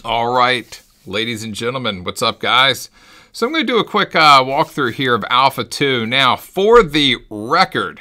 All right, ladies and gentlemen, what's up, guys? So I'm going to do a quick walkthrough here of Alpha 2. Now, for the record,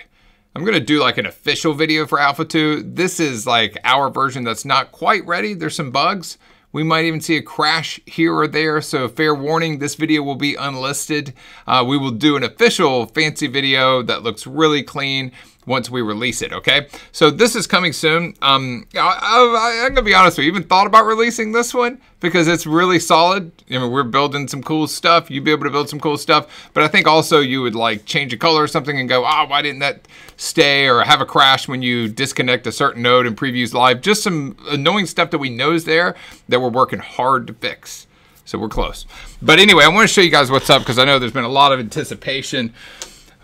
I'm going to do like an official video for Alpha 2. This is like our version that's not quite ready. There's some bugs. We might even see a crash here or there, so fair warning, this video will be unlisted. We will do an official fancy video that looks really clean once we release it, okay? So this is coming soon. I'm gonna be honest with you, even thought about releasing this one because it's really solid. I mean, we're building some cool stuff. You'd be able to build some cool stuff, but I think also you would like change a color or something and go, why didn't that stay, or have a crash when you disconnect a certain node in Previews Live. Just some annoying stuff that we know is there that we're working hard to fix. So we're close. But anyway, I want to show you guys what's up because I know there's been a lot of anticipation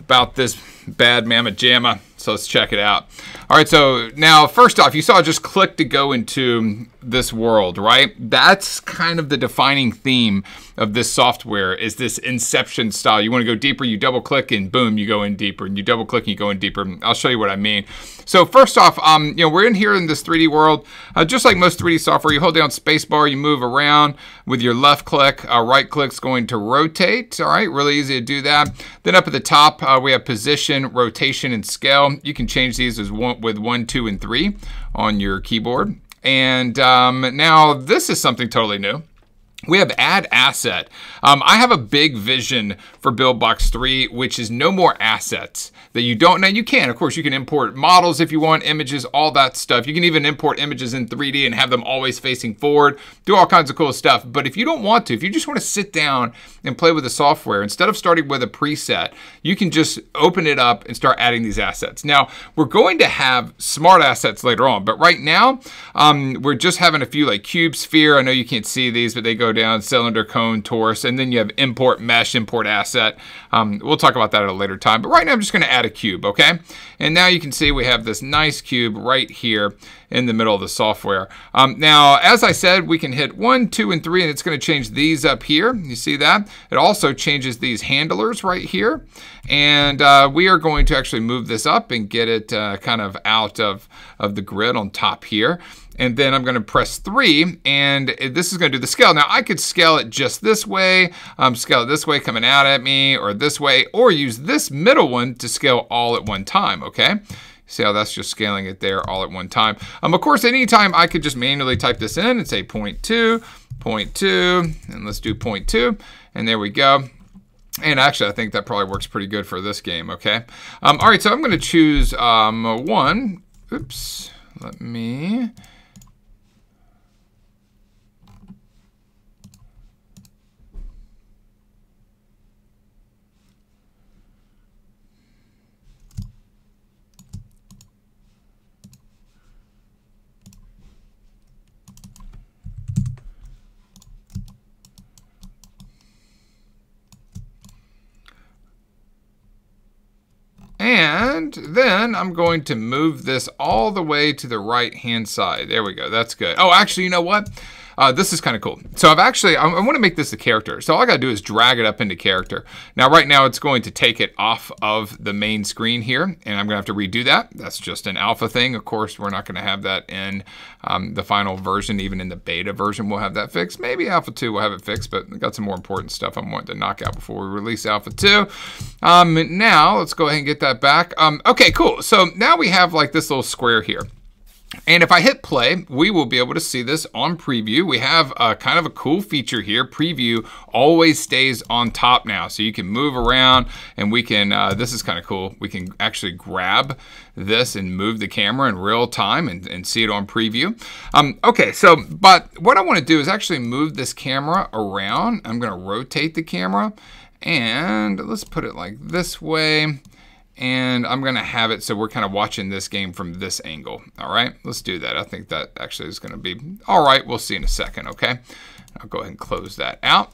about this bad mamma jamma. So let's check it out. All right, so now first off, you saw I just click to go into this world, right? That's kind of the defining theme of this software, is this Inception style. You want to go deeper, you double click and boom, you go in deeper, and you double click and you go in deeper. I'll show you what I mean. So first off, we're in here in this 3D world. Just like most 3D software, you hold down spacebar, you move around with your left click. Right click's going to rotate. All right, really easy to do that. Then up at the top, we have position, rotation, and scale. You can change these with 1, 2, and 3 on your keyboard. And now this is something totally new. We have add asset. I have a big vision for Buildbox 3, which is no more assets that you don't. Now you can, of course, you can import models if you want, images, all that stuff. You can even import images in 3D and have them always facing forward, do all kinds of cool stuff. But if you don't want to, if you just want to sit down and play with the software, instead of starting with a preset, you can just open it up and start adding these assets. Now, we're going to have smart assets later on, but right now, we're just having a few like cube, sphere. I know you can't see these, but they go down, cylinder, cone, torus, and then you have import mesh, import asset. We'll talk about that at a later time, but right now I'm just going to add a cube, okay? And now you can see we have this nice cube right here in the middle of the software. Now, as I said, we can hit 1, 2, and 3, and it's going to change these up here. You see that? It also changes these handlers right here. And we are going to actually move this up and get it kind of out of the grid on top here. And then I'm going to press 3, and this is going to do the scale. Now, I could scale it just this way, scale it this way coming out at me, or this way, or use this middle one to scale all at one time, okay? See how that's just scaling it there all at one time. Of course, anytime I could just manually type this in and say 0.2, 0.2, and let's do 0.2, and there we go. And actually, I think that probably works pretty good for this game, okay? All right, so I'm going to choose 1. Oops, let me... And then I'm going to move this all the way to the right-hand side. There we go. That's good. Oh, actually, you know what? This is kind of cool. So I want to make this a character. So all I got to do is drag it up into character. Now, right now, it's going to take it off of the main screen here, and I'm going to have to redo that. That's just an alpha thing. Of course, we're not going to have that in the final version. Even in the beta version, we'll have that fixed. Maybe Alpha 2 will have it fixed, but I got some more important stuff I'm wanting to knock out before we release Alpha 2. Now, let's go ahead and get that back. Okay, cool. So now we have like this little square here. And if I hit play, we will be able to see this on preview. We have kind of a cool feature here. Preview always stays on top now. So you can move around and we can, this is kind of cool. We can actually grab this and move the camera in real time and see it on preview. Okay, so, but what I want to do is actually move this camera around. I'm going to rotate the camera and let's put it like this way. And I'm gonna have it so we're kind of watching this game from this angle. All right, let's do that. I think that actually is gonna be all right. We'll see in a second, okay? I'll go ahead and close that out.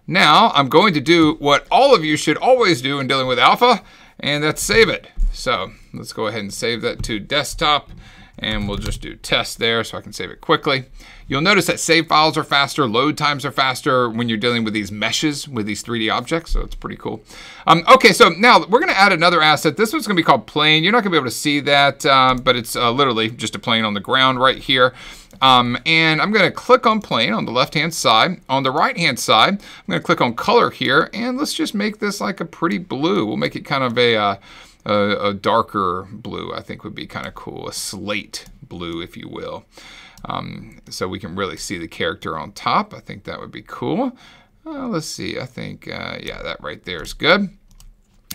Now I'm going to do what all of you should always do in dealing with alpha, and that's save it. So let's go ahead and save that to desktop, and we'll just do test there so I can save it quickly. You'll notice that save files are faster, load times are faster when you're dealing with these meshes, with these 3D objects, so it's pretty cool. Okay, so now we're gonna add another asset. This one's gonna be called plane. You're not gonna be able to see that, but it's literally just a plane on the ground right here. And I'm going to click on plane on the left-hand side. On the right-hand side, I'm going to click on color here, and let's just make this like a pretty blue. We'll make it kind of a darker blue, I think would be kind of cool. A slate blue, if you will. So we can really see the character on top. I think that would be cool. Let's see, I think, yeah, that right there is good.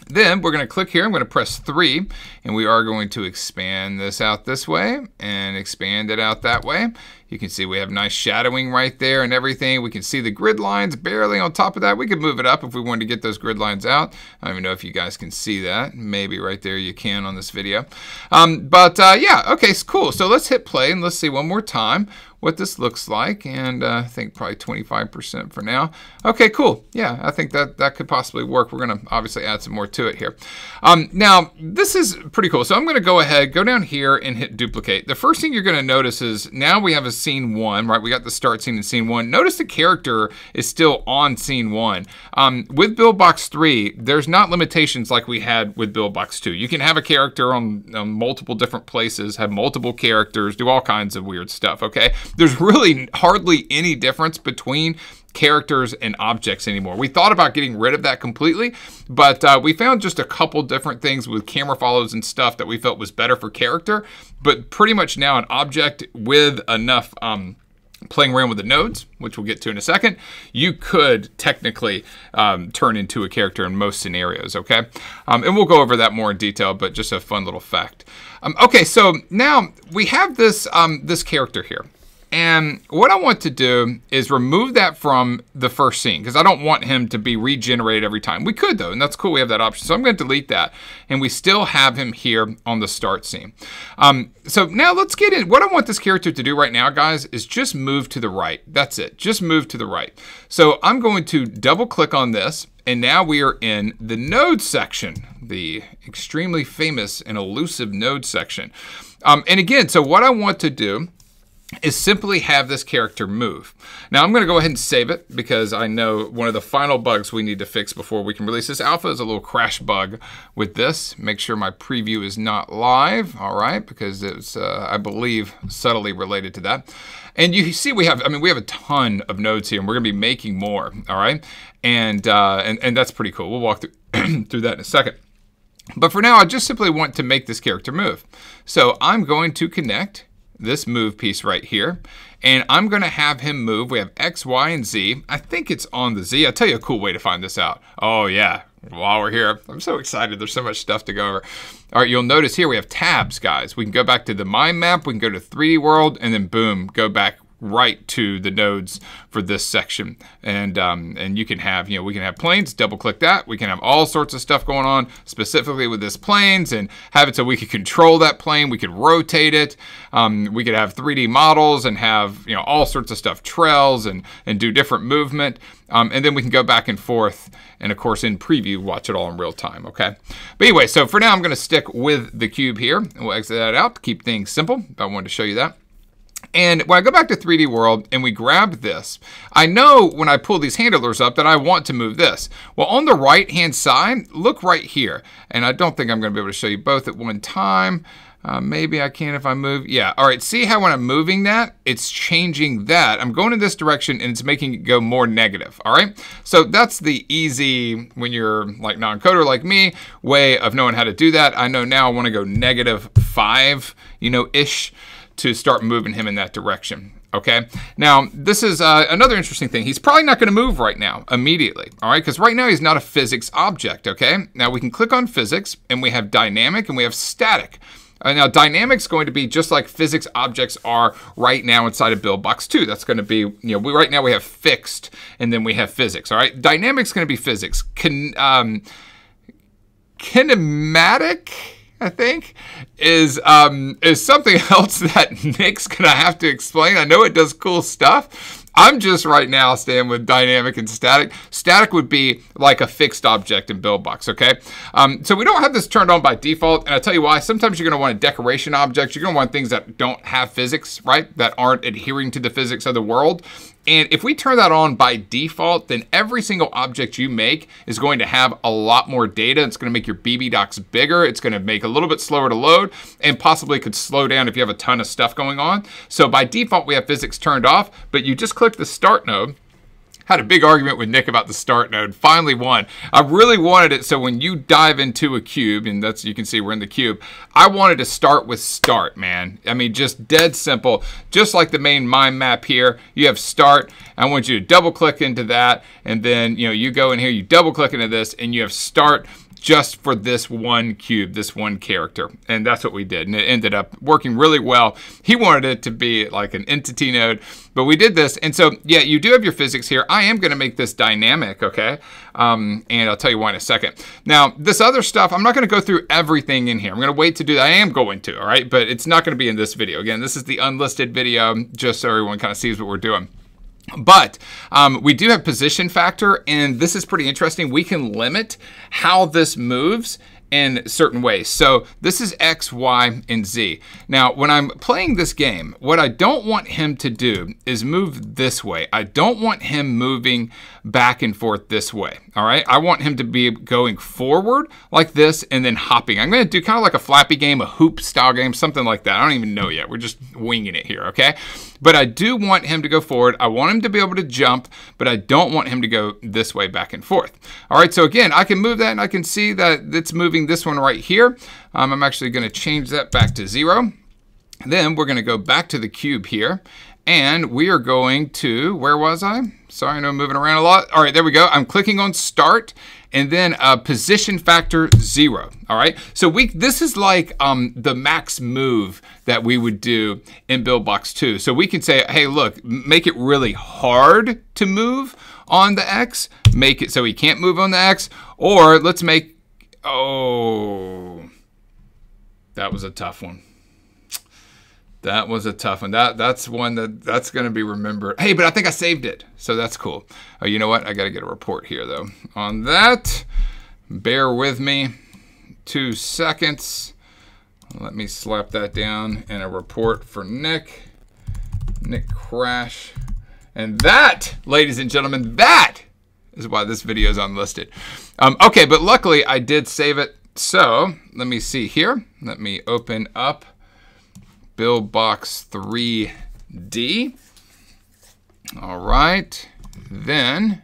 Then we're going to click here. I'm going to press 3, and we are going to expand this out this way and expand it out that way. You can see we have nice shadowing right there and everything. We can see the grid lines barely on top of that. We could move it up if we wanted to get those grid lines out. I don't even know if you guys can see that. Maybe right there you can on this video. Yeah, okay, cool. So let's hit play and let's see one more time what this looks like, and I think probably 25% for now. Okay, cool. Yeah, I think that could possibly work. We're gonna obviously add some more to it here. Now, this is pretty cool. So I'm gonna go ahead, go down here and hit duplicate. The first thing you're gonna notice is now we have a scene 1, right? We got the start scene in scene 1. Notice the character is still on scene 1. With Buildbox 3, there's not limitations like we had with Buildbox 2. You can have a character on multiple different places, have multiple characters, do all kinds of weird stuff, okay? There's really hardly any difference between characters and objects anymore. We thought about getting rid of that completely, but we found just a couple different things with camera follows and stuff that we felt was better for character, but pretty much now an object with enough playing around with the nodes, which we'll get to in a second, you could technically turn into a character in most scenarios, okay? And we'll go over that more in detail, but just a fun little fact. Okay, so now we have this, this character here. And what I want to do is remove that from the first scene because I don't want him to be regenerated every time. We could though, and that's cool, we have that option. So I'm going to delete that, and we still have him here on the start scene. So now let's get in. What I want this character to do right now, guys, is just move to the right. That's it, just move to the right. So I'm going to double click on this, and now we are in the node section, the extremely famous and elusive node section. And again, so what I want to do is simply have this character move. Now I'm going to go ahead and save it because I know one of the final bugs we need to fix before we can release this alpha is a little crash bug with this. Make sure my preview is not live, all right, because it's, I believe, subtly related to that. And you see we have, I mean, we have a ton of nodes here, and we're going to be making more, all right? And that's pretty cool. We'll walk through, through that in a second. But for now, I just simply want to make this character move. So I'm going to connect this move piece right here, and I'm going to have him move. We have X, Y, and Z. I think it's on the Z. I'll tell you a cool way to find this out. Oh yeah, while we're here, I'm so excited. There's so much stuff to go over. All right, you'll notice here we have tabs, guys. We can go back to the mind map, we can go to 3D world, and then boom, go back right to the nodes for this section. And you can have, you know, we can have planes, double click that. We can have all sorts of stuff going on specifically with this planes and have it so we could control that plane. We could rotate it. We could have 3D models and have, you know, all sorts of stuff, trails and do different movement. And then we can go back and forth. And of course, in preview, watch it all in real time, okay? But anyway, so for now, I'm gonna stick with the cube here. And we'll exit that out to keep things simple. I wanted to show you that. And when I go back to 3D World and we grab this, I know when I pull these handlers up that I want to move this. Well, on the right-hand side, look right here. And I don't think I'm going to be able to show you both at one time. Maybe I can if I move. Yeah, all right, see how when I'm moving that, it's changing that. I'm going in this direction and it's making it go more negative, all right? So that's the easy, when you're like non-coder like me, way of knowing how to do that. I know now I want to go -5, you know, ish, to start moving him in that direction, okay? Now, this is another interesting thing. He's probably not gonna move right now, immediately, all right? Because right now he's not a physics object, okay? Now we can click on physics, and we have dynamic, and we have static. Now, dynamic's going to be just like physics objects are right now inside of Buildbox 2. That's gonna be, you know, right now we have fixed, and then we have physics, all right? Dynamic's gonna be physics. Kinematic, I think, is something else that Nick's gonna have to explain. I know it does cool stuff, I'm just right now staying with dynamic and static. Static would be like a fixed object in Buildbox, okay? So we don't have this turned on by default, and I'll tell you why. Sometimes you're gonna want a decoration object. You're gonna want things that don't have physics, right? That aren't adhering to the physics of the world. And if we turn that on by default, then every single object you make is going to have a lot more data. It's going to make your BB docs bigger. It's going to make a little bit slower to load and possibly could slow down if you have a ton of stuff going on. So by default, we have physics turned off, but you just click the start node. Had a big argument with Nick about the start node. Finally won. I really wanted it so when you dive into a cube, and that's, you can see we're in the cube, I wanted to start with start, man. I mean, just dead simple. Just like the main mind map here, you have start. I want you to double click into that, and then you go in here, you double click into this, and you have start just for this one cube, this one character. And that's what we did. And it ended up working really well. He wanted it to be like an entity node, but we did this. And so, yeah, you do have your physics here. I am gonna make this dynamic, okay? And I'll tell you why in a second. Now, this other stuff, I'm not gonna go through everything in here. I'm gonna wait to do that. I am going to, all right? But it's not gonna be in this video. Again, this is the unlisted video, just so everyone kind of sees what we're doing. But we do have position factor, and this is pretty interesting. We can limit how this moves in certain ways. So this is X, Y, and Z. Now, when I'm playing this game, what I don't want him to do is move this way. I don't want him moving back and forth this way, all right? I want him to be going forward like this and then hopping. I'm gonna do kind of like a Flappy game, a hoop style game, something like that. I don't even know yet. We're just winging it here, okay? But I do want him to go forward. I want him to be able to jump, but I don't want him to go this way back and forth. All right, so again, I can move that and I can see that it's moving this one right here. I'm actually gonna change that back to 0. Then we're gonna go back to the cube here, and we are going to, where was I? Sorry, I know I'm moving around a lot. All right, there we go. I'm clicking on start, and then position factor 0. All right, so this is like the max move that we would do in Buildbox 2. So we can say, hey, look, make it really hard to move on the X, make it so he can't move on the X, or let's make, oh, that was a tough one. That was a tough one. That's one that's gonna be remembered. Hey, but I think I saved it, so that's cool. Oh, you know what? I gotta get a report here though on that. Bear with me, 2 seconds. Let me slap that down in a report for Nick. Nick crash. And that, ladies and gentlemen, that is why this video is unlisted. Okay, but luckily I did save it. So let me see here. Let me open up Buildbox 3D. All right, then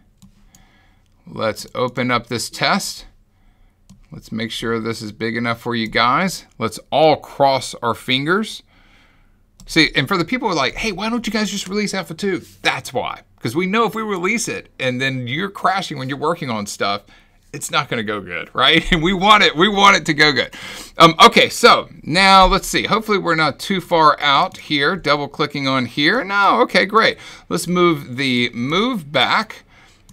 let's open up this test. Let's make sure this is big enough for you guys. Let's all cross our fingers. See, and for the people who are like, hey, why don't you guys just release Alpha 2? That's why, because we know if we release it and then you're crashing when you're working on stuff, it's not gonna go good, right? And we want it to go good. Okay, so now let's see. Hopefully we're not too far out here. Double clicking on here. No, okay, great. Let's move the move back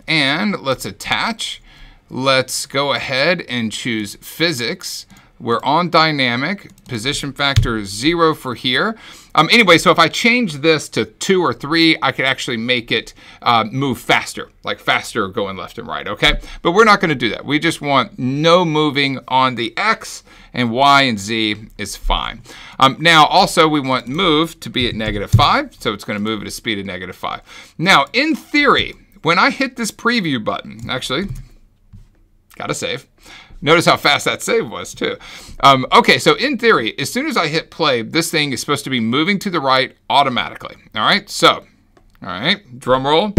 and let's attach. Let's go ahead and choose physics. We're on dynamic, position factor 0 for here. Anyway, so if I change this to 2 or 3, I could actually make it move faster, like faster going left and right, okay? But we're not gonna do that. We just want no moving on the X, and Y and Z is fine. Now, also we want move to be at -5, so it's gonna move at a speed of -5. Now, in theory, when I hit this preview button, actually, gotta save. Notice how fast that save was too. Okay, so in theory, as soon as I hit play, this thing is supposed to be moving to the right automatically. All right, so, all right, drum roll.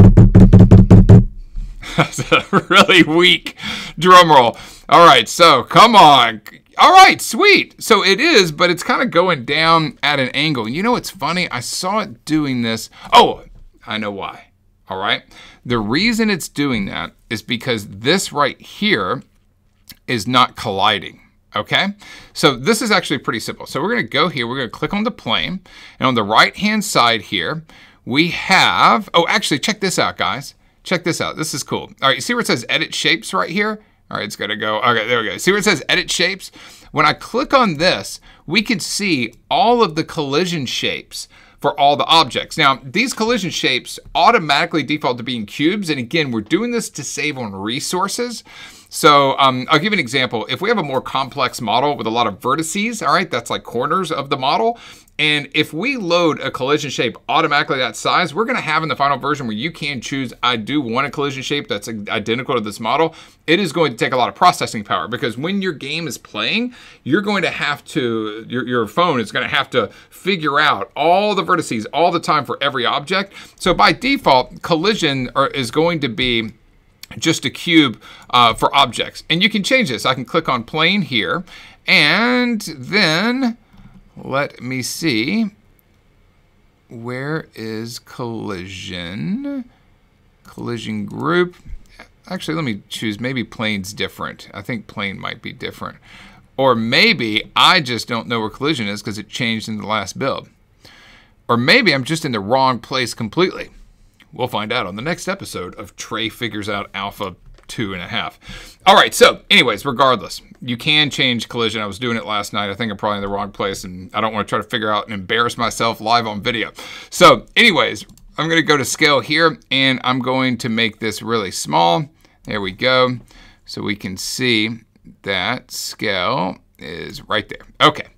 That's a really weak drum roll. All right, so come on. All right, sweet. So it is, but it's kind of going down at an angle. And you know what's funny? I saw it doing this. Oh, I know why. All right, the reason it's doing that is because this right here is not colliding, okay? So this is actually pretty simple. So we're gonna go here, we're gonna click on the plane, and on the right-hand side here, we have, oh, actually, check this out, guys. Check this out, this is cool. All right, you see where it says edit shapes right here? All right, it's gonna go, okay, there we go. See where it says edit shapes? When I click on this, we can see all of the collision shapes for all the objects. Now, these collision shapes automatically default to being cubes. And again, we're doing this to save on resources. So I'll give you an example. If we have a more complex model with a lot of vertices, all right, that's like corners of the model. And if we load a collision shape automatically that size, we're gonna have in the final version where you can choose, I do want a collision shape that's identical to this model. It is going to take a lot of processing power because when your game is playing, you're going to have to, your phone is gonna have to figure out all the vertices all the time for every object. So by default, collision is going to be just a cube for objects. And you can change this. I can click on plane here and then let me see. Where is collision? Collision group. Actually, let me choose maybe plane's different. I think plane might be different. Or maybe I just don't know where collision is because it changed in the last build. Or maybe I'm just in the wrong place completely. We'll find out on the next episode of Trey Figures Out Alpha 2.5. All right, so anyways, regardless, you can change collision. I was doing it last night. I think I'm probably in the wrong place, and I don't want to try to figure out and embarrass myself live on video. So anyways, I'm going to go to scale here, and I'm going to make this really small. There we go. So we can see that scale is right there. Okay.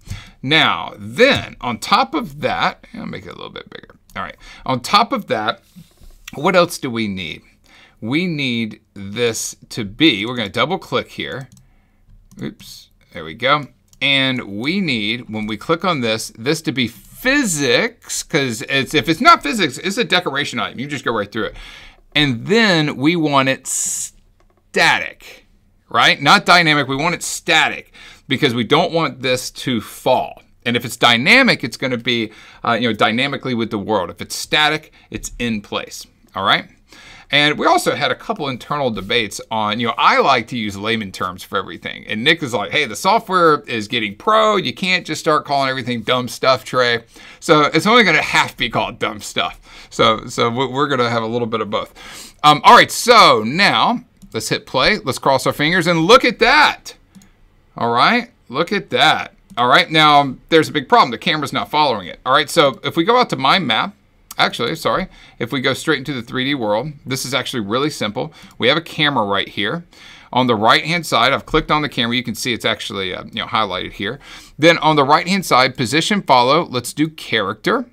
Now, then, on top of that, I'll make it a little bit bigger. All right. On top of that, what else do we need? We need this to be, we're going to double click here. Oops, there we go. And we need, when we click on this to be physics, because if it's not physics, it's a decoration item. You just go right through it. And then we want it static, right? Not dynamic, we want it static because we don't want this to fall. And if it's dynamic, it's going to be dynamically with the world. If it's static, it's in place, all right? And we also had a couple internal debates on, I like to use layman terms for everything. And Nick is like, hey, the software is getting pro. You can't just start calling everything dumb stuff, Trey. So it's only going to have to be called dumb stuff. So we're going to have a little bit of both. All right, so now let's hit play. Let's cross our fingers and look at that. All right, look at that. All right, now there's a big problem. The camera's not following it. All right, so if we go out to my map, actually, sorry, if we go straight into the 3D world, this is actually really simple. We have a camera right here. On the right-hand side, I've clicked on the camera. You can see it's actually highlighted here. Then on the right-hand side, position follow. Let's do character.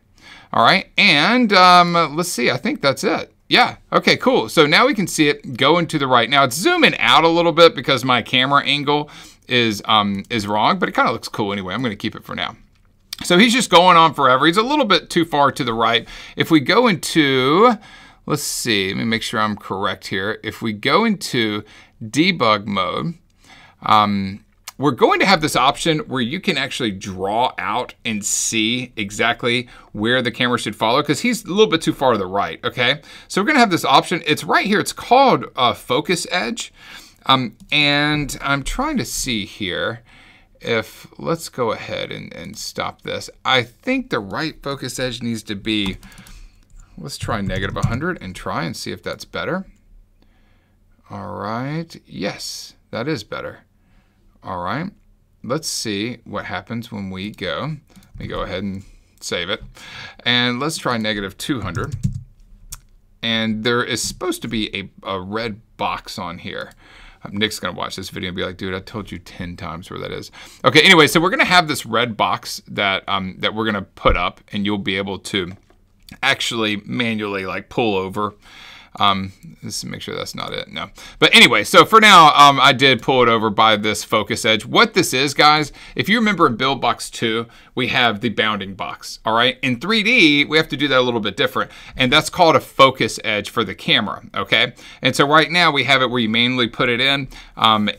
All right, and let's see. I think that's it. Yeah, okay, cool. So now we can see it going to the right. Now it's zooming out a little bit because my camera angle is wrong, but it kind of looks cool anyway. I'm going to keep it for now. So he's just going on forever. He's a little bit too far to the right. If we go into, let's see, let me make sure I'm correct here. If we go into debug mode, we're going to have this option where you can actually draw out and see exactly where the camera should follow because he's a little bit too far to the right, okay? So we're going to have this option. It's right here. It's called focus edge. And I'm trying to see here if, let's go ahead and stop this. I think the right focus edge needs to be, let's try -100 and try and see if that's better. All right, yes, that is better. All right, let's see what happens when we go. Let me go ahead and save it. And let's try -200. And there is supposed to be a red box on here. Nick's gonna watch this video and be like, dude, I told you 10 times where that is. Okay, anyway, so we're gonna have this red box that that we're gonna put up, and you'll be able to actually manually like pull over. Let's make sure that's not it. No. But anyway, so for now, I did pull it over by this focus edge. What this is, guys, if you remember in Buildbox 2, we have the bounding box, all right? In 3D, we have to do that a little bit different, and that's called a focus edge for the camera, okay? And so right now, we have it where you manually put it in.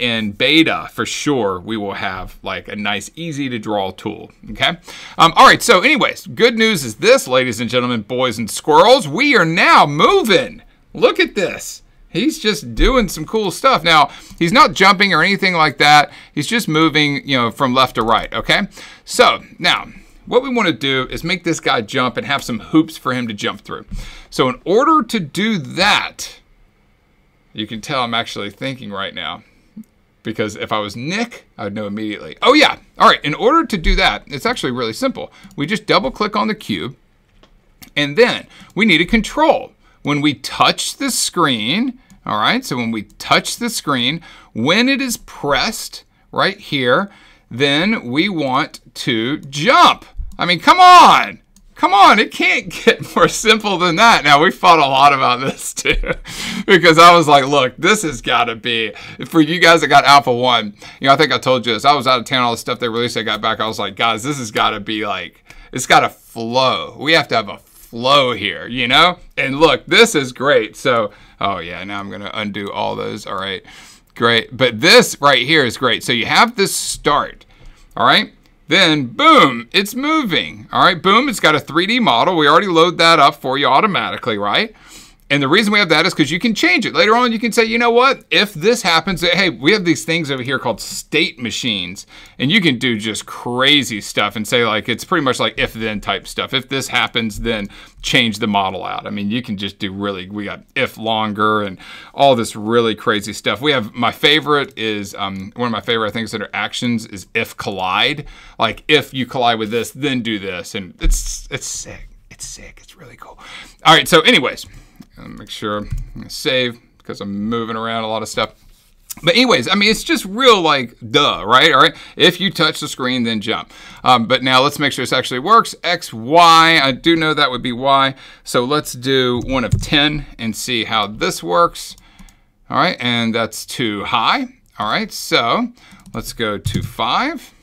In beta, for sure, we will have like a nice, easy to draw tool, okay? All right, so anyways, good news is this, ladies and gentlemen, boys and squirrels, we are now moving. Look at this. He's just doing some cool stuff. Now, he's not jumping or anything like that. He's just moving, from left to right, okay? So, now, what we want to do is make this guy jump and have some hoops for him to jump through. So, in order to do that, you can tell I'm actually thinking right now. Because if I was Nick, I would know immediately. Oh, yeah. All right, in order to do that, it's actually really simple. We just double-click on the cube. And then we need a control. When we touch the screen, all right, so when we touch the screen, when it is pressed right here, then we want to jump. I mean, come on. Come on, it can't get more simple than that. Now, we fought a lot about this too, because I was like, look, this has got to be, for you guys that got Alpha 1, you know, I think I told you this. I was out of town, all the stuff they released, I got back, I was like, guys, this has got to be like, it's got to flow. We have to have a flow here, you know? And look, this is great. So, oh yeah, now I'm going to undo all those. All right, great. But this right here is great. So you have this start, all right? Then, boom, it's moving. All right, boom, it's got a 3D model. We already load that up for you automatically, right? And the reason we have that is because you can change it. Later on, you can say, you know what? If this happens, hey, we have these things over here called state machines. And you can do just crazy stuff and say, like, it's pretty much like if-then type stuff. If this happens, then change the model out. I mean, you can just do really, we got if longer and all this really crazy stuff. We have, my favorite is, one of my favorite things that are actions is if collide. Like, if you collide with this, then do this. And it's sick. It's sick. It's really cool. All right, so anyways. Make sure I'm gonna save because I'm moving around a lot of stuff. But anyways, I mean, it's just real like duh, right? All right. If you touch the screen, then jump. But now let's make sure this actually works. X, Y. I do know that would be Y. So let's do 1 of 10 and see how this works. All right. And that's too high. All right. So let's go to 5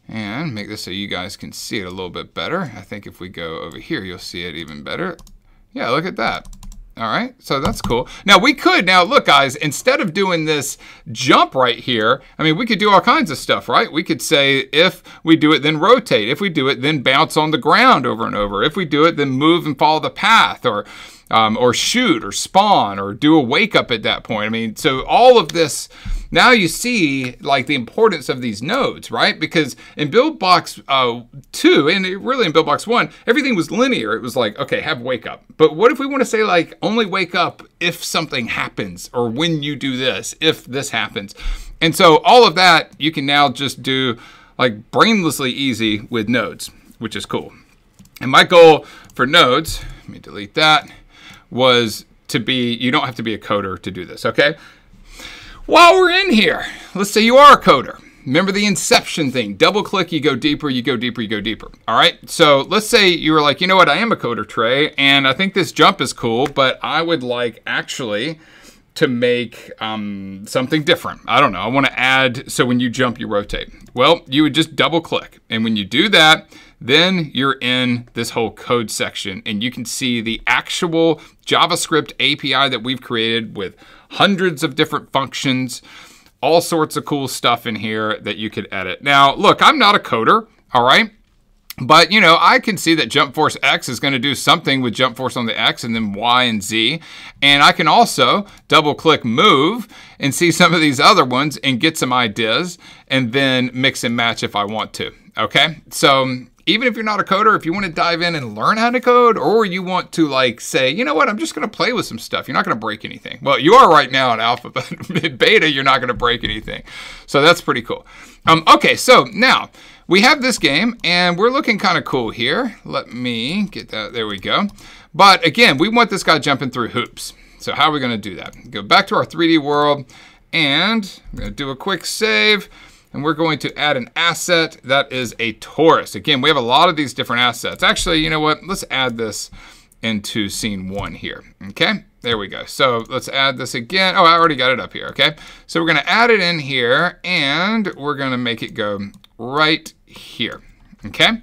and make this so you guys can see it a little bit better. I think if we go over here, you'll see it even better. Yeah, look at that. All right, so that's cool. Now we could, now look guys, instead of doing this jump right here, I mean, we could do all kinds of stuff, right? We could say, if we do it, then rotate. If we do it, then bounce on the ground over and over. If we do it, then move and follow the path, or shoot, or spawn, or do a wake up at that point. I mean, so all of this, now you see like the importance of these nodes, right? Because in Buildbox 2, and really in Buildbox 1, everything was linear. It was like, okay, have wake up. But what if we want to say like, only wake up if something happens, or when you do this, if this happens. And so all of that, you can now just do like brainlessly easy with nodes, which is cool. And my goal for nodes, let me delete that, was to be, you don't have to be a coder to do this, okay? While we're in here, let's say you are a coder. Remember the inception thing. Double click, you go deeper, you go deeper, you go deeper. All right, so let's say you were like, you know what, I am a coder, Trey, and I think this jump is cool, but I would like actually to make something different. I don't know, I wanna add, so when you jump, you rotate. Well, you would just double click, and when you do that, then you're in this whole code section and you can see the actual JavaScript API that we've created with hundreds of different functions, all sorts of cool stuff in here that you could edit. Now, look, I'm not a coder, all right? But, you know, I can see that jump force X is going to do something with jump force on the X and then Y and Z. And I can also double click move and see some of these other ones and get some ideas and then mix and match if I want to, okay? So even if you're not a coder, if you want to dive in and learn how to code, or you want to like say, you know what, I'm just going to play with some stuff. You're not going to break anything. Well, you are right now in alpha, but in beta, you're not going to break anything. So that's pretty cool. Okay, so now we have this game and we're looking kind of cool here. Let me get that, there we go. But again, we want this guy jumping through hoops. So how are we going to do that? Go back to our 3D world and I'm going to do a quick save. And we're going to add an asset that is a torus. Again, we have a lot of these different assets. Actually, you know what? Let's add this into scene 1 here, okay? There we go. So let's add this again. Oh, I already got it up here, okay? So we're gonna add it in here and we're gonna make it go right here, okay?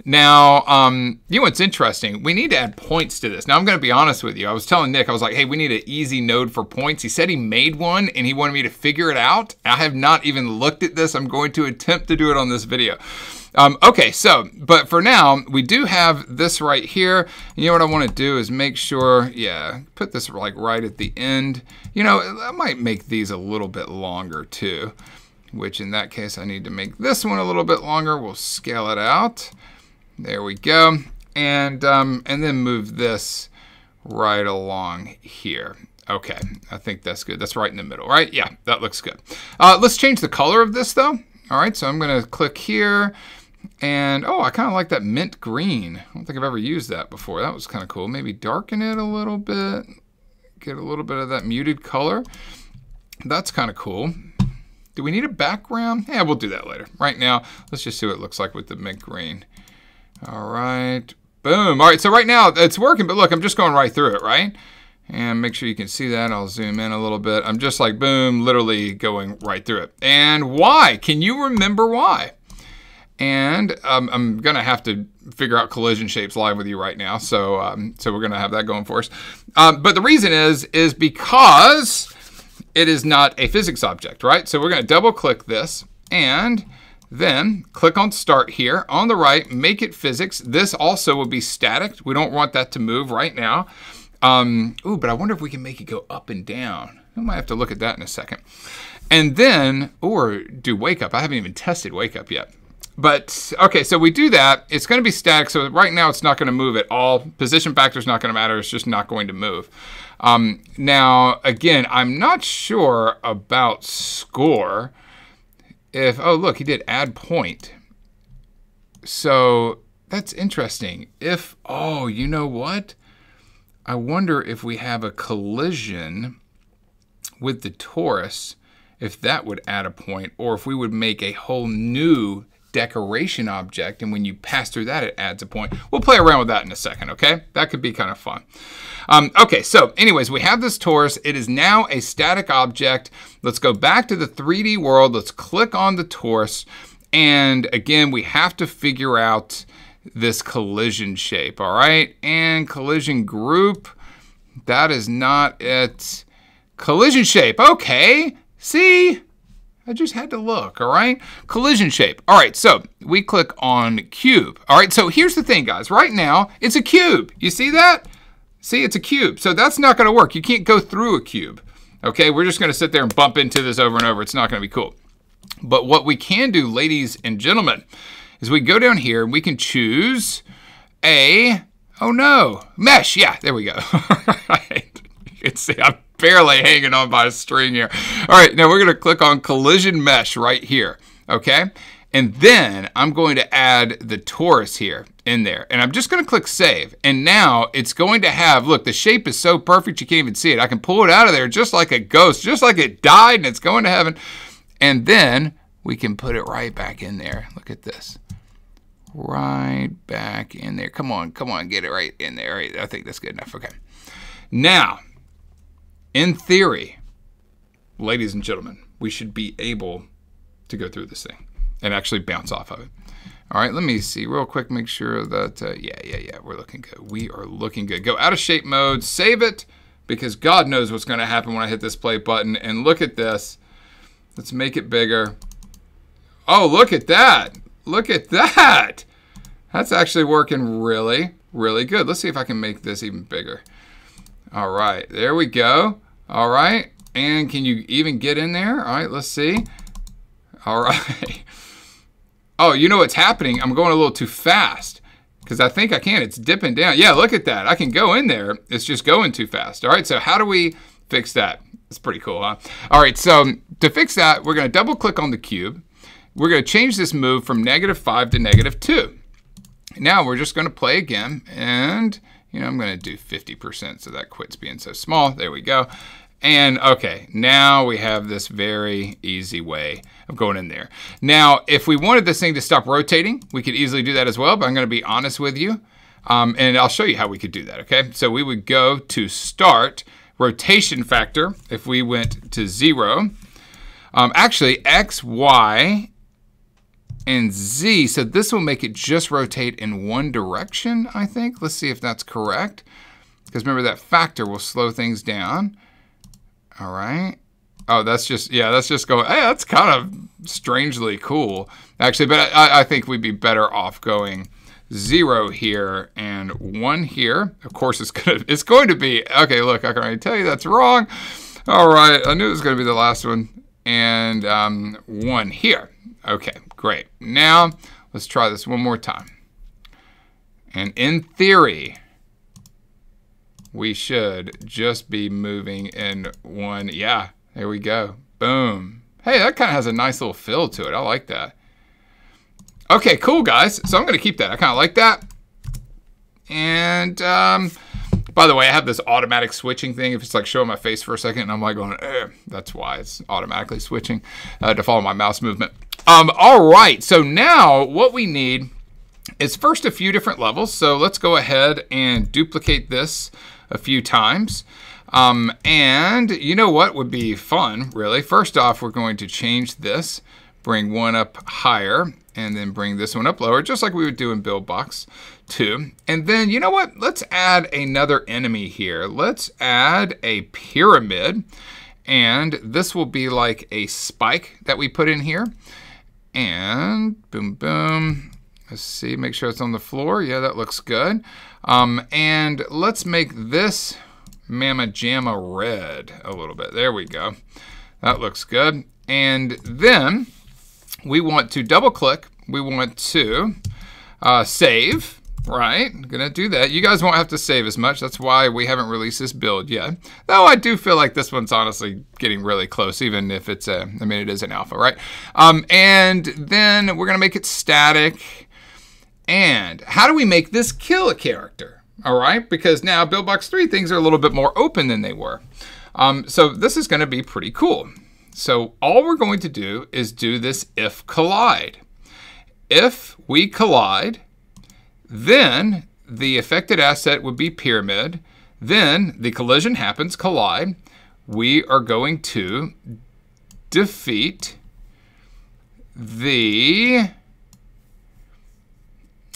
Now, you know what's interesting? We need to add points to this. Now, I'm going to be honest with you. I was telling Nick, I was like, hey, we need an easy node for points. He said he made one and he wanted me to figure it out. I have not even looked at this. I'm going to attempt to do it on this video. Okay, so, but for now, we do have this right here. You know what I want to do is make sure, yeah, put this like right at the end. You know, I might make these a little bit longer too, which in that case, I need to make this one a little bit longer. We'll scale it out. There we go, and then move this right along here. Okay, I think that's good. That's right in the middle, right? Yeah, that looks good. Let's change the color of this though. All right, so I'm gonna click here, And, oh, I kind of like that mint green. I don't think I've ever used that before. That was kind of cool. Maybe darken it a little bit. Get a little bit of that muted color. That's kind of cool. Do we need a background? Yeah, we'll do that later. Right now, let's just see what it looks like with the mint green. All right. Boom. All right, so right now it's working, but look, I'm just going right through it, right? And make sure you can see that. I'll zoom in a little bit. I'm just like, boom, literally going right through it. And why? Can you remember why? And I'm going to have to figure out collision shapes live with you right now. So we're going to have that going for us. But the reason is because it is not a physics object, right? So we're going to double click this and then click on start here on the right, make it physics. This also will be static. We don't want that to move right now. Ooh, but I wonder if we can make it go up and down. I might have to look at that in a second. And then, or do wake up. I haven't even tested wake up yet. But, okay, so we do that. It's going to be static, so right now it's not going to move at all. Position factor is not going to matter. It's just not going to move. Now, again, I'm not sure about score. Oh, look, he did add point. So that's interesting. Oh, you know what? I wonder if we have a collision with the torus, if that would add a point, or if we would make a whole new decoration object, and when you pass through that, it adds a point. We'll play around with that in a second, okay? That could be kind of fun. Okay, so anyways, we have this torus. It is now a static object. Let's go back to the 3D world. Let's click on the torus. And again, we have to figure out this collision shape, all right? And collision group, that is not it. Collision shape, okay. See? I just had to look, all right? Collision shape. All right, so we click on cube. All right, so here's the thing, guys. Right now, it's a cube. You see that? See, it's a cube. So that's not going to work. You can't go through a cube, okay? We're just going to sit there and bump into this over and over. It's not going to be cool. But what we can do, ladies and gentlemen, is we go down here and we can choose a, oh no, mesh. Yeah, there we go. Right. You can see I'm barely hanging on by a string here. All right, now we're going to click on collision mesh right here, okay? And then I'm going to add the torus here in there. And I'm just going to click save. And now it's going to have, look, the shape is so perfect you can't even see it. I can pull it out of there just like a ghost, just like it died and it's going to heaven. And then we can put it right back in there. Look at this. Right back in there. Come on, get it right in there. Right, I think that's good enough. Okay. Now, in theory, ladies and gentlemen, we should be able to go through this thing and actually bounce off of it. All right, let me see real quick, make sure that, yeah, we're looking good. We are looking good. Go out of shape mode, save it, because God knows what's going to happen when I hit this play button. And look at this. Let's make it bigger. Oh, look at that. Look at that. That's actually working really, really good. Let's see if I can make this even bigger. All right, there we go. All right, and can you even get in there? All right, let's see. All right. Oh, you know what's happening? I'm going a little too fast because I think I can. It's dipping down. Yeah, look at that. I can go in there. It's just going too fast. All right, so how do we fix that? It's pretty cool, huh? All right, so to fix that, we're going to double click on the cube. We're going to change this move from -5 to -2. Now we're just going to play again, and I'm going to do 50% so that quits being so small. There we go. And okay, now we have this very easy way of going in there. Now, if we wanted this thing to stop rotating, we could easily do that as well, but I'm going to be honest with you, and I'll show you how we could do that, okay? So we would go to start, rotation factor, if we went to 0. Actually, X, Y, and Z, so this will make it just rotate in one direction, I think. Let's see if that's correct, because remember that factor will slow things down. All right. Oh, that's just going, hey, that's kind of strangely cool, actually, but I think we'd be better off going 0 here and 1 here. Of course, it's going to be, okay, look, I can already tell you that's wrong. All right, I knew it was going to be the last one. And 1 here. Okay, great. Now, let's try this one more time. And in theory, we should just be moving in 1. Yeah, there we go. Boom. Hey, that kind of has a nice little feel to it. I like that. Okay, cool, guys. So I'm going to keep that. I kind of like that. And by the way, I have this automatic switching thing. If it's like showing my face for a second and I'm like going, that's why it's automatically switching to follow my mouse movement. All right, so now what we need is first a few different levels. So let's go ahead and duplicate this a few times. And you know what would be fun, really? First off, we're going to change this, bring one up higher, and then bring this one up lower, just like we would do in Buildbox 2. And then, you know what? Let's add another enemy here. Let's add a pyramid, and this will be like a spike that we put in here. And boom, boom. Let's see, make sure it's on the floor. Yeah, that looks good. And let's make this Mamma Jamma red a little bit. There we go. That looks good. And then we want to double click. We want to save, right? I'm gonna do that. You guys won't have to save as much. That's why we haven't released this build yet. Though I do feel like this one's honestly getting really close, even if it's I mean, it is an alpha, right? And then we're gonna make it static. And how do we make this kill a character? All right, because now Buildbox 3 things are a little bit more open than they were. So this is gonna be pretty cool. So all we're going to do is do this if collide. If we collide, then the affected asset would be pyramid. Then the collision happens, collide. We are going to defeat the...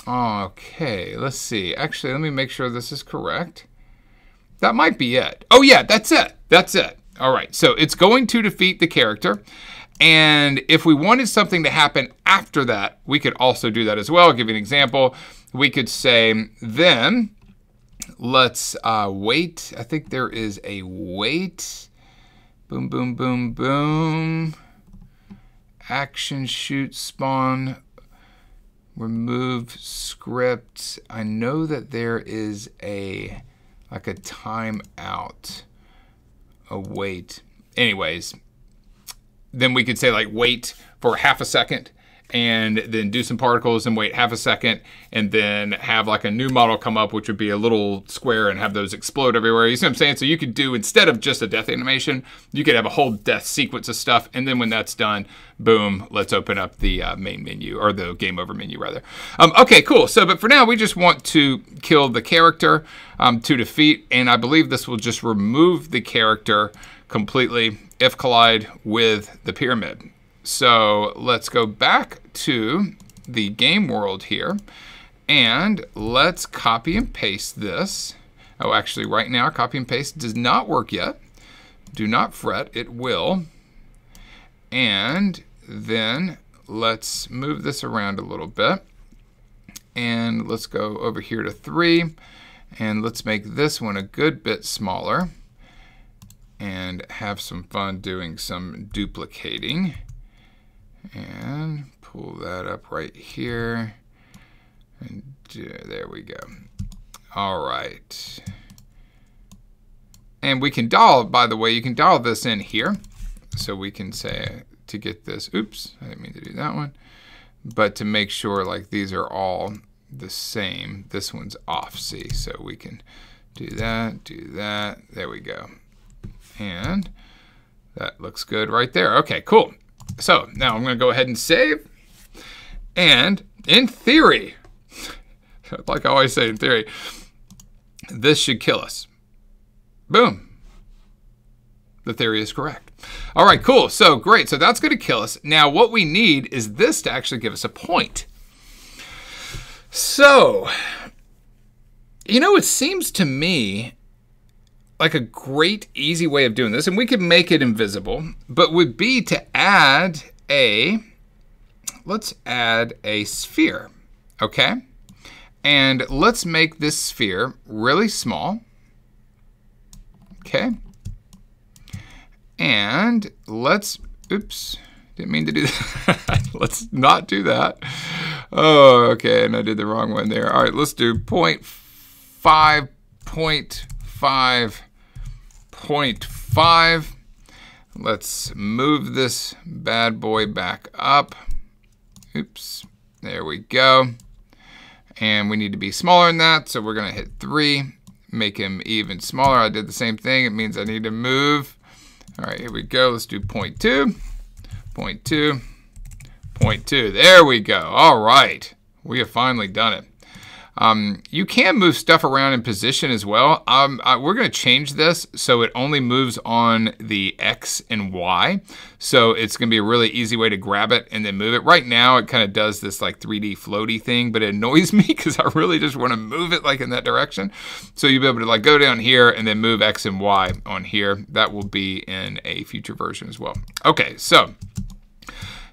Okay, let's see. Actually, let me make sure this is correct. That might be it. Oh yeah, that's it. That's it. All right, so it's going to defeat the character. And if we wanted something to happen after that, we could also do that as well. I'll give you an example. We could say, then let's wait. I think there is a wait. Boom, boom, boom, boom. Action, shoot, spawn, remove script. I know that there is like a timeout. A wait. Anyways, then we could say like wait for half a second and then do some particles and wait half a second and then have like a new model come up, which would be a little square and have those explode everywhere. You see what I'm saying? So you could do, instead of just a death animation, you could have a whole death sequence of stuff. And then when that's done, boom, let's open up the main menu, or the game over menu rather. Okay, cool. So, but for now, we just want to kill the character to defeat. And I believe this will just remove the character completely if collide with the pyramid. So let's go back to the game world here and let's copy and paste this. Oh, actually right now copy and paste does not work yet. Do not fret, it will. And then let's move this around a little bit. And let's go over here to 3 and let's make this one a good bit smaller and have some fun doing some duplicating. And pull that up right here. And there we go. All right. And we can dial, by the way, you can dial this in here. So we can say to get this, oops, I didn't mean to do that one. But to make sure like these are all the same, this one's off, see? So we can do that, there we go. And that looks good right there. Okay, cool. So now I'm going to go ahead and save. And in theory, like I always say in theory, this should kill us. Boom. The theory is correct. All right, cool. So great. So that's going to kill us. Now what we need is this to actually give us a point. So, you know, it seems to me like a great easy way of doing this, and we could make it invisible, but would be to add let's add a sphere, okay? And let's make this sphere really small, okay? And let's, oops, didn't mean to do that. Let's not do that. Oh, okay, and I did the wrong one there. All right, let's do 0.5, 0.5. Let's move this bad boy back up. Oops, There we go. And we need to be smaller than that, so we're going to hit 3. Make him even smaller. I did the same thing. It means I need to move. All right, here we go. Let's do 0.2, 0.2, 0.2. There we go. All right. We have finally done it. You can move stuff around in position as well. We're going to change this so it only moves on the X and Y. So it's going to be a really easy way to grab it and then move it. Right now, it kind of does this like 3D floaty thing, but it annoys me because I really just want to move it like in that direction. So you'll be able to like go down here and then move X and Y on here. That will be in a future version as well. Okay, so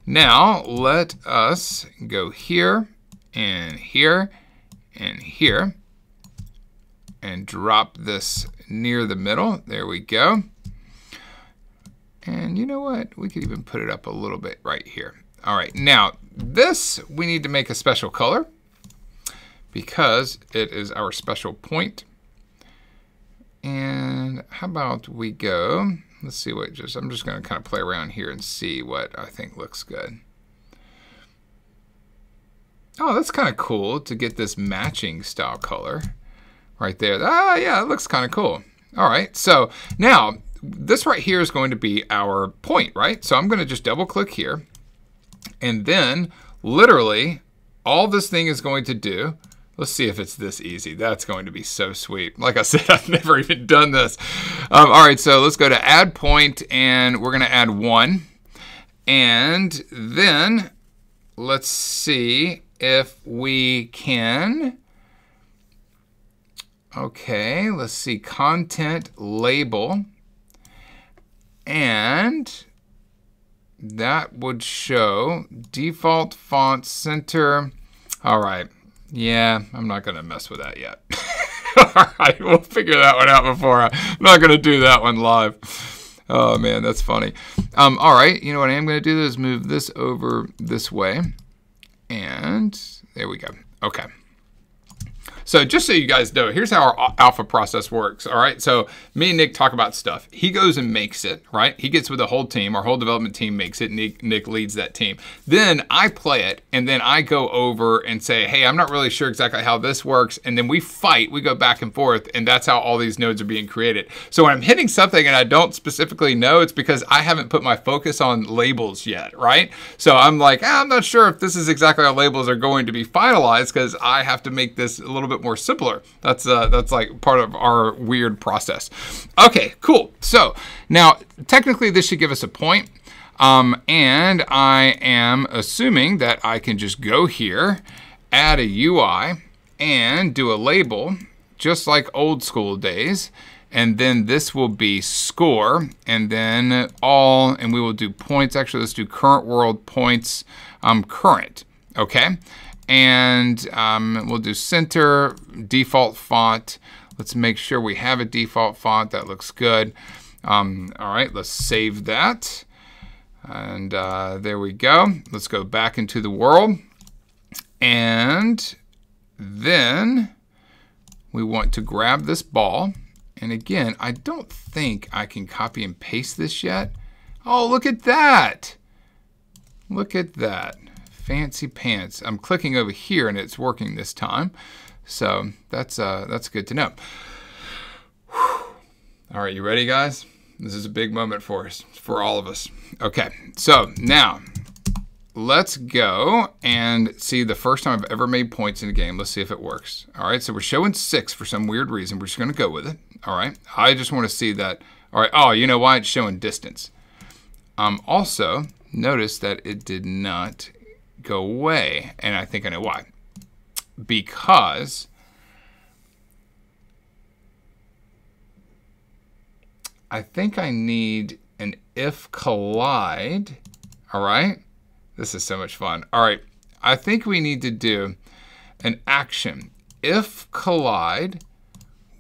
now let us go here and here and here, and drop this near the middle. There we go. And you know what? We could even put it up a little bit right here. All right, now this we need to make a special color because it is our special point. And how about we go, let's see what I'm just gonna kind of play around here and see what I think looks good. Oh, that's kind of cool to get this matching style color right there. Ah, yeah, it looks kind of cool. All right, so now this right here is going to be our point, right? So I'm going to just double click here, and then literally all this thing is going to do, let's see if it's this easy. That's going to be so sweet. Like I said, I've never even done this. All right, so let's go to add point, and we're going to add 1. And then let's see if we can, okay, let's see, content label, and that would show default font center. All right, yeah, I'm not gonna mess with that yet. All right, we'll figure that one out before. I'm not gonna do that one live. Oh man, that's funny. All right, you know what I am gonna do is move this over this way. And there we go. Okay. So just so you guys know, here's how our alpha process works, all right? So me and Nick talk about stuff. He goes and makes it, right? He gets with the whole team. Our whole development team makes it. Nick leads that team. Then I play it, and then I go over and say, hey, I'm not really sure exactly how this works. And then we fight. We go back and forth, and that's how all these nodes are being created. So when I'm hitting something and I don't specifically know, it's because I haven't put my focus on labels yet, right? So I'm like, I'm not sure if this is exactly how labels are going to be finalized because I have to make this a little bit more simpler. That's like part of our weird process. Okay, cool. So now technically this should give us a point. And I am assuming that I can just go here, add a UI, and do a label, just like old school days. And then this will be score, and then all, and we will do points. Actually, let's do current world points, current, okay? And we'll do center, default font. Let's make sure we have a default font. That looks good. All right, let's save that. And there we go. Let's go back into the world. And then we want to grab this ball. And again, I don't think I can copy and paste this yet. Oh, look at that. Look at that. Fancy pants. I'm clicking over here and it's working this time. So that's good to know. Whew. All right, you ready, guys? This is a big moment for us, for all of us. Okay, so now let's go and see the first time I've ever made points in a game. Let's see if it works. All right, so we're showing 6 for some weird reason. We're just gonna go with it. All right, I just wanna see that. All right, oh, you know why? It's showing distance. Also, notice that it did not go away, and I think I know why. Because I think I need an if collide. All right, this is so much fun. All right, I think we need to do an action if collide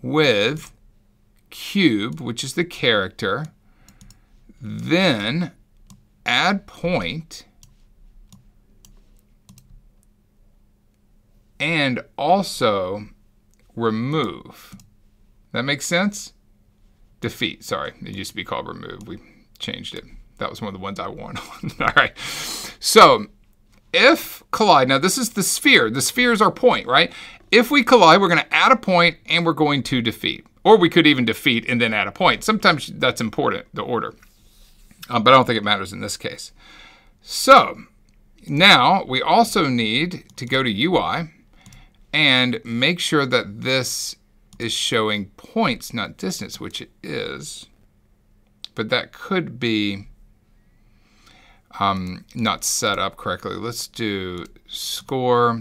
with cube, which is the character, then add point, and also remove. That makes sense? Defeat, sorry. It used to be called remove. We changed it. That was one of the ones I won on. All right. So if collide, now this is the sphere. The sphere is our point, right? If we collide, we're going to add a point and we're going to defeat. Or we could even defeat and then add a point. Sometimes that's important, the order. But I don't think it matters in this case. So now we also need to go to UI and make sure that this is showing points, not distance, which it is. But that could be not set up correctly. Let's do score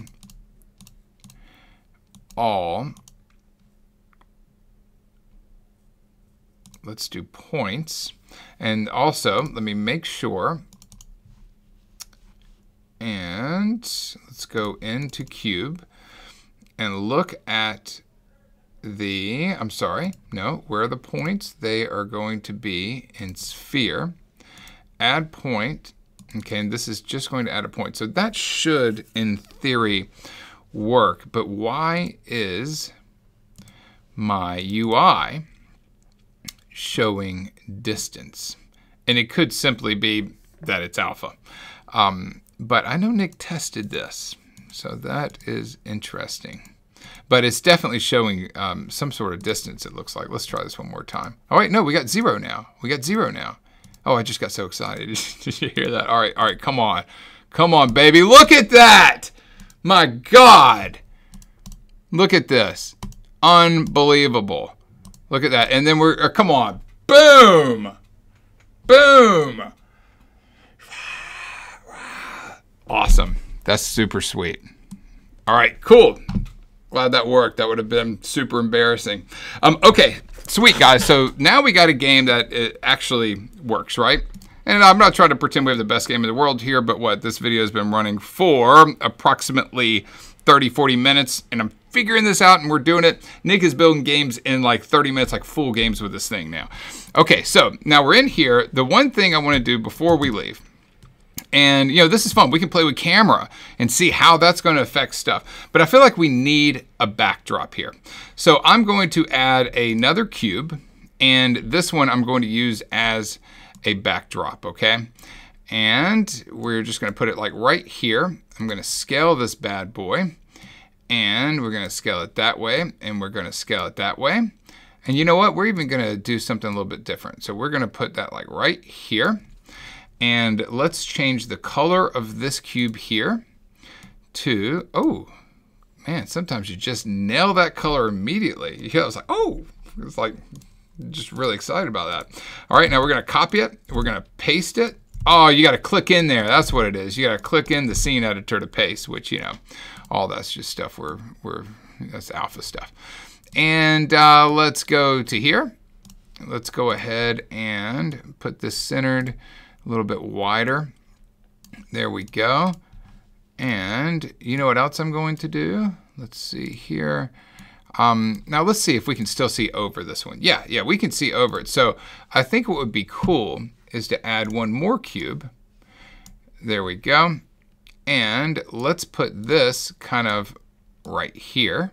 all. Let's do points. And also, let me make sure. And let's go into cube and look at the, I'm sorry, no, where are the points? They are going to be in sphere. Add point. Okay, and this is just going to add a point. So that should, in theory, work. But why is my UI showing distance? And it could simply be that it's alpha. But I know Nick tested this, so that is interesting. But it's definitely showing some sort of distance, it looks like. Let's try this one more time. Oh, wait, no, we got 0 now. We got 0 now. Oh, I just got so excited. Did you hear that? All right, come on. Come on, baby. Look at that. My God. Look at this. Unbelievable. Look at that. And then we're, come on. Boom. Boom. Awesome. That's super sweet. All right, cool. Glad that worked. That would have been super embarrassing. Okay, sweet, guys. So now we got a game that it actually works, right? And I'm not trying to pretend we have the best game in the world here, but what? This video has been running for approximately 30, 40 minutes, and I'm figuring this out, and we're doing it. Nick is building games in like 30 minutes, like full games with this thing now. Okay, so now we're in here. The one thing I want to do before we leave, and, you know, this is fun. We can play with camera and see how that's going to affect stuff. But I feel like we need a backdrop here. So I'm going to add another cube. And this one I'm going to use as a backdrop, okay? And we're just going to put it like right here. I'm going to scale this bad boy. And we're going to scale it that way. And we're going to scale it that way. And you know what? We're even going to do something a little bit different. So we're going to put that like right here. And let's change the color of this cube here to, oh, man, sometimes you just nail that color immediately. I was like, oh, it's like just really excited about that. All right, now we're gonna copy it. We're gonna paste it. Oh, you gotta click in there. That's what it is. You gotta click in the scene editor to paste, which, you know, all that's just stuff that's alpha stuff. And let's go to here. Let's go ahead and put this centered a little bit wider. There we go. And you know what else I'm going to do? Let's see here. Now let's see if we can still see over this one. Yeah, we can see over it. So I think what would be cool is to add one more cube. There we go. And let's put this kind of right here.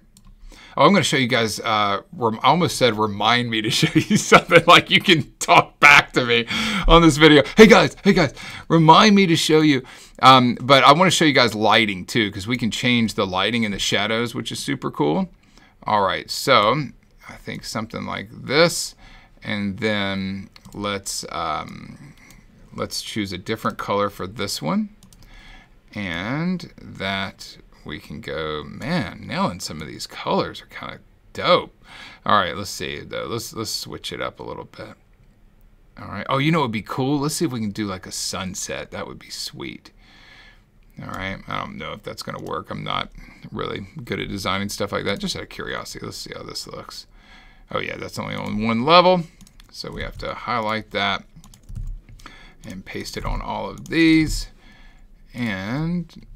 Oh, I'm going to show you guys, I almost said remind me to show you something, like you can talk back to me on this video. Hey guys, remind me to show you. But I want to show you guys lighting too, because we can change the lighting and the shadows, which is super cool. All right, so I think something like this. And then let's choose a different color for this one. And that we can go, man, nailing some of these colors are kind of dope. All right, let's see though. Let's switch it up a little bit. All right. Oh, you know what would be cool? Let's see if we can do like a sunset. That would be sweet. All right. I don't know if that's going to work. I'm not really good at designing stuff like that. Just out of curiosity, let's see how this looks. Oh yeah, that's only on one level. So we have to highlight that and paste it on all of these. And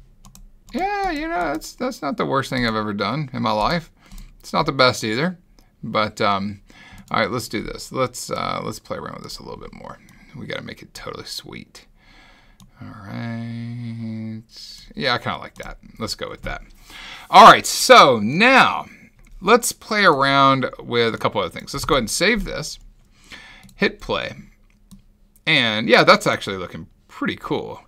yeah, you know, that's not the worst thing I've ever done in my life. It's not the best either, but all right, let's do this. Let's play around with this a little bit more. We got to make it totally sweet. All right, yeah, I kind of like that. Let's go with that. All right, so now let's play around with a couple other things. Let's go ahead and save this, hit play, and yeah, that's actually looking pretty cool.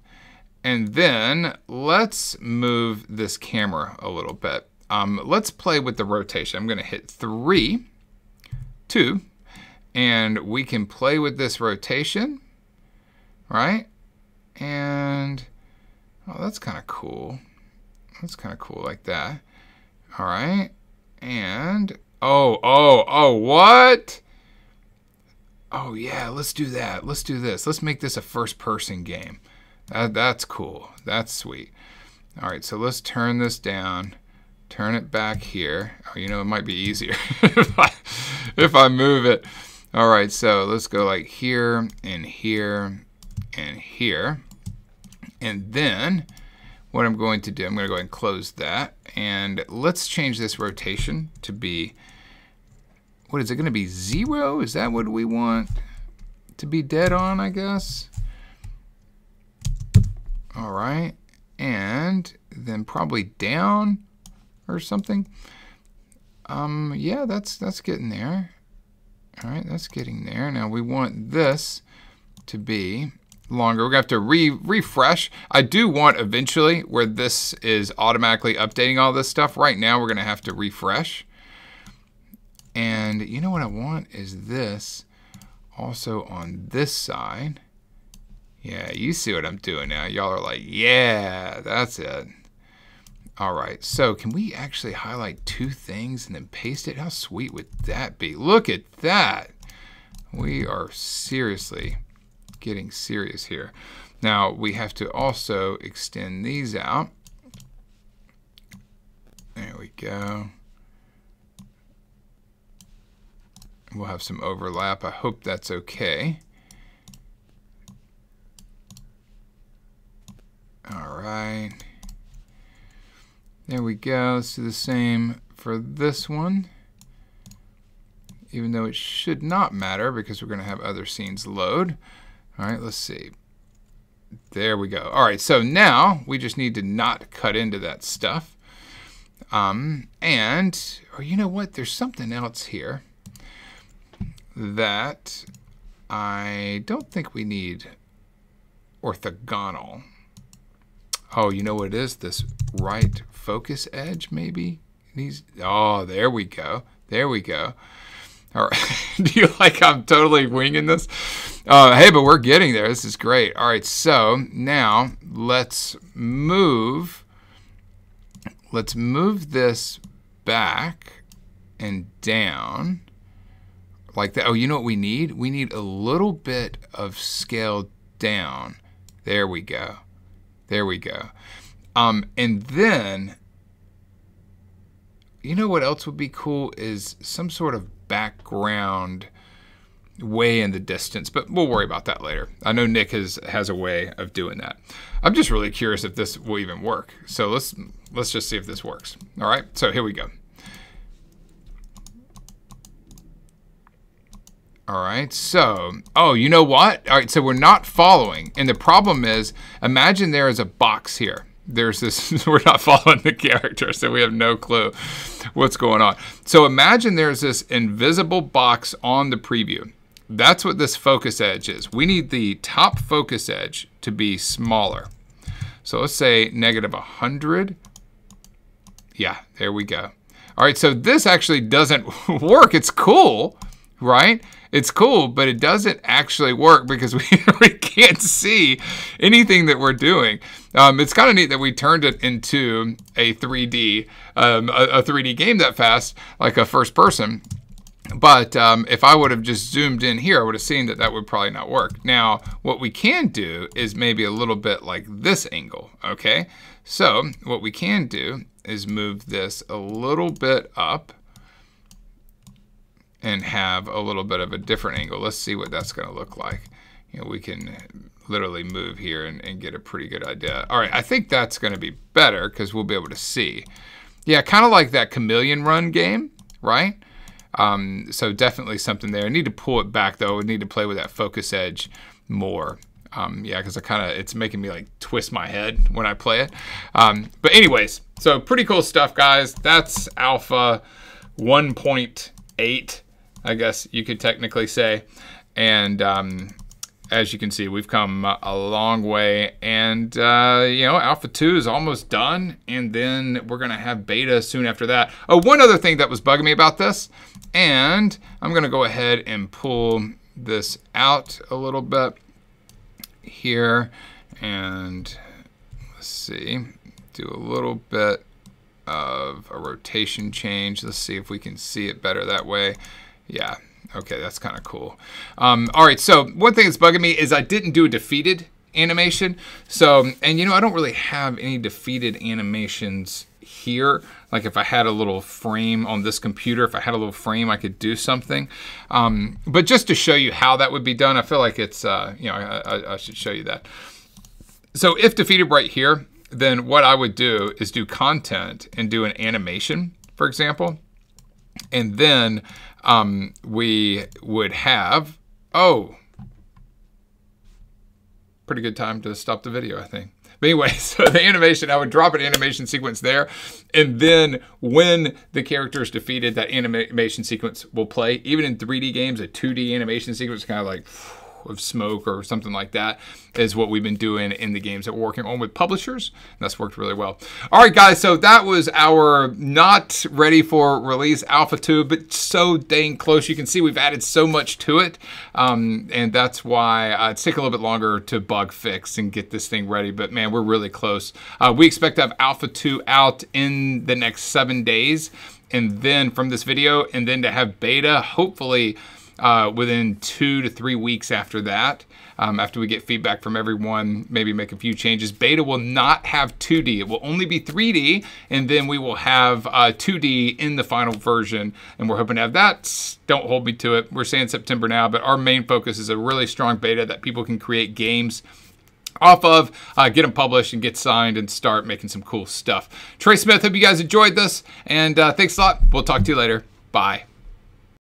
And then let's move this camera a little bit. Let's play with the rotation. I'm going to hit 3, 2, and we can play with this rotation, right? And, oh, that's kind of cool. That's kind of cool like that. All right. And, oh, what? Oh, yeah, let's do that. Let's do this. Let's make this a first-person game. That's cool. That's sweet. All right, so let's turn this down. Turn it back here. Oh, you know, it might be easier if I move it. All right, so let's go like here and here and here. And then what I'm going to do, I'm going to go ahead and close that. And let's change this rotation to be, what is it going to be, 0? Is that what we want to be dead on, I guess? All right, and then probably down or something. Yeah, that's getting there. All right, that's getting there. Now we want this to be longer. We're gonna have to refresh. I do want eventually where this is automatically updating all this stuff. Right now we're gonna have to refresh. And you know what I want is this also on this side. Yeah, you see what I'm doing now. Y'all are like, yeah, that's it. All right, so can we actually highlight 2 things and then paste it? How sweet would that be? Look at that. We are seriously getting serious here. Now, we have to also extend these out. There we go. We'll have some overlap. I hope that's okay. All right. There we go. Let's do the same for this one. Even though it should not matter because we're going to have other scenes load. All right, let's see. There we go. All right, so now we just need to not cut into that stuff. And, or you know what? There's something else here that I don't think we need orthogonal. Oh, you know what it is? This right focus edge, maybe? Oh, there we go. There we go. All right. Do you like I'm totally winging this? Hey, but we're getting there. This is great. All right, so now let's move this back and down like that. Oh, you know what we need? We need a little bit of scale down. There we go. There we go. And then, you know what else would be cool is some sort of background way in the distance, but we'll worry about that later. I know Nick has a way of doing that. I'm just really curious if this will even work. So let's just see if this works. All right, so here we go. All right, so, oh, you know what? All right, so we're not following. And the problem is, imagine there is a box here. There's this, we're not following the character, so we have no clue what's going on. So imagine there's this invisible box on the preview. That's what this focus edge is. We need the top focus edge to be smaller. So let's say -100. Yeah, there we go. All right, so this actually doesn't work. It's cool, right? It's cool, but it doesn't actually work because we can't see anything that we're doing. It's kind of neat that we turned it into a 3D, a 3D game that fast, like a first person. But if I would have just zoomed in here, I would have seen that that would probably not work. Now, what we can do is maybe a little bit like this angle, okay? So what we can do is move this a little bit up and have a little bit of a different angle. Let's see what that's going to look like. You know, we can literally move here and get a pretty good idea. All right, I think that's going to be better because we'll be able to see. Yeah, kind of like that Chameleon Run game, right? So definitely something there. I need to pull it back though. I need to play with that focus edge more. Yeah, because it's making me like twist my head when I play it. But anyways, so pretty cool stuff, guys. That's Alpha 1.8. I guess you could technically say. And as you can see, we've come a long way, and you know, Alpha 2 is almost done, and then we're gonna have beta soon after that. Oh, one other thing that was bugging me about this, and I'm gonna go ahead and pull this out a little bit here, and let's see, do a little bit of a rotation change. Let's see if we can see it better that way. Yeah. Okay, that's kind of cool. All right, so one thing that's bugging me is I didn't do a defeated animation. So, and you know, I don't really have any defeated animations here. Like if I had a little frame on this computer, if I had a little frame, I could do something. But just to show you how that would be done, I feel like it's, you know, I should show you that. So if defeated right here, then what I would do is do content and do an animation, for example. And then we would have, oh, pretty good time to stop the video, I think. But anyway, so the animation, I would drop an animation sequence there. And then when the character is defeated, that animation sequence will play. Even in 3D games, a 2D animation sequence, kind of like of smoke or something like that, is what we've been doing in the games that we're working on with publishers. And that's worked really well. All right, guys, so that was our not ready for release Alpha 2, but so dang close. You can see we've added so much to it, and that's why it's taken a little bit longer to bug fix and get this thing ready, but man, we're really close. We expect to have Alpha 2 out in the next 7 days, and then from this video, and then to have beta, hopefully, within 2 to 3 weeks after that, after we get feedback from everyone, maybe make a few changes. Beta will not have 2D. It will only be 3D, and then we will have 2D in the final version, and we're hoping to have that. Don't hold me to it. We're saying September now, but our main focus is a really strong beta that people can create games off of, get them published and get signed and start making some cool stuff. Trey Smith, hope you guys enjoyed this, and thanks a lot. We'll talk to you later. Bye.